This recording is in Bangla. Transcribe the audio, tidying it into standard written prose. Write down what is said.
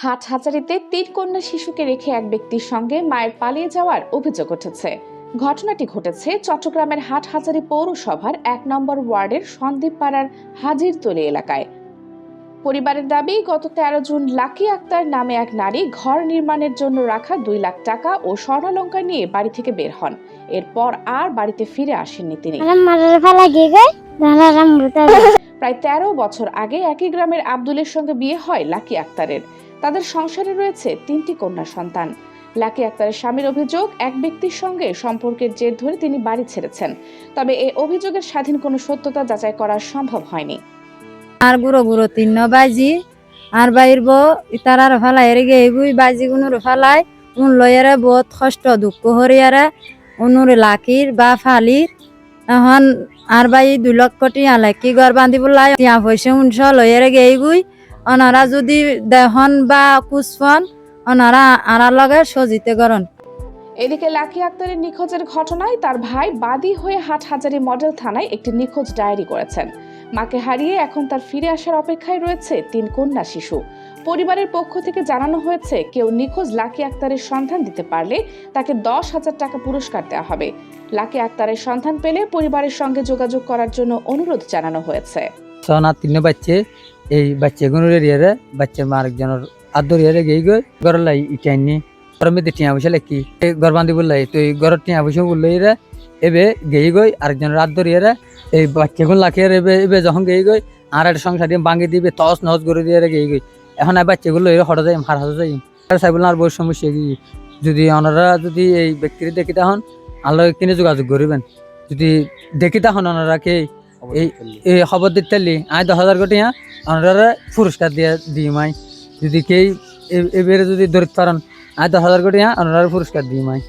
হাটহাজারীতে ৩ কন্যা শিশুকে রেখে এক ব্যক্তির সঙ্গে মায়ের পালিয়ে যাওয়ার অভিযোগ উঠেছে। ঘটনাটি ঘটেছে চট্টগ্রামের হাটহাজারী পৌরসভার ১ নম্বর ওয়ার্ডের সন্দ্বীপপাড়ার হাজিরতলী এলাকায়। পরিবারের দাবি, গত ১৩ জুন লাকি আক্তার নামে এক নারী ঘর নির্মাণের জন্য রাখা ২ লাখ টাকা ও স্বর্ণালংকার নিয়ে বাড়ি থেকে বের হন। এরপর আর বাড়িতে ফিরে আসেননি তিনি। প্রায় ১৩ বছর আগে একই গ্রামের আব্দুলের সঙ্গে বিয়ে হয় লাকি আক্তারের। তাদের সংসারে রয়েছে ৩টি কন্যা সন্তান। লাকি আক্তারের স্বামীর অভিযোগ, এক ব্যক্তির সঙ্গে সম্পর্কের জের ধরে তিনি বাড়ি ছেড়েছেন। তবে এই অভিযোগের স্বাধীন কোনো সত্যতা যাচাই করা সম্ভব হয়নি। আর গুঁড়ো গুঁড়ো ৩ বাজি আর বাইর বউ ইতারার ফেলাই রেগে এগুই বাজি গুনুর ফেলাই উন লয়ারে বহুত কষ্ট দুঃখ হরিয়ারে উনুর লাকির বা ফালির এখন আর বাই ২ লক্ষ টিয়া লাকি ঘর বান্ধি বলাই টিয়া পয়সা উনশ লয়ারে গে এগুই অনারা যদি দেহন বা কুসফন অনারা আনার লগে সজিতে গরন। এদিকে লাকি আক্তারের নিখোঁজের ঘটনায় তার ভাই বাদী হয়ে হাটহাজারী মডেল থানায় একটি নিখোঁজ ডায়েরি করেছেন। মাকে হারিয়ে এখন তার ফিরে আসার অপেক্ষায় রয়েছে ৩ কন্যা শিশু। পরিবারের পক্ষ থেকে জানানো হয়েছে, কেউ নিখোঁজ লাকি আক্তারের সন্ধান দিতে পারলে তাকে ১০,০০০ টাকা পুরস্কার দেওয়া হবে। লাকি আক্তারের সন্ধান পেলে পরিবারের সঙ্গে যোগাযোগ করার জন্য অনুরোধ জানানো হয়েছে। সোনা ৩ বাচ্চে এই বাচ্চাগুলোর এরিয়ারে বাচ্চার মা আরেকজনের আদর এরিয়া গিয়ে গই গরলাই ইটাইনি গরমে টিয়া পয়সা লেখি ঘর বান্ধি বললাই তুই ঘর টিয়া পয়সা বললো এরা এবে গেই গই আরেকজনের আদর এরা এই বাচ্চাগুলো লাখে এবে এবে যখন গেই গই আর একটা সংসার দিয়ে ভাঙি দিবে তস নস করে দিয়ে গেই গই এখন আর বাচ্চাগুলো এরা হঠাৎ যাই হার হাতে যাই চাই বললাম আর বই সমস্যা গিয়ে যদি ওনারা যদি এই ব্যক্তির দেখি তখন আল্লাহ কিনে যোগাযোগ করবেন, যদি দেখি তখন ওনারা কে এই খবর দিতে আয় ১০,০০০ কোটি ওনারা পুরস্কার দিয়ে দিই মাই, যদি কেই এবারে যদি দরিদ্র পারেন আয় ১০,০০০ কোটি ওনারা পুরস্কার দিই মাই।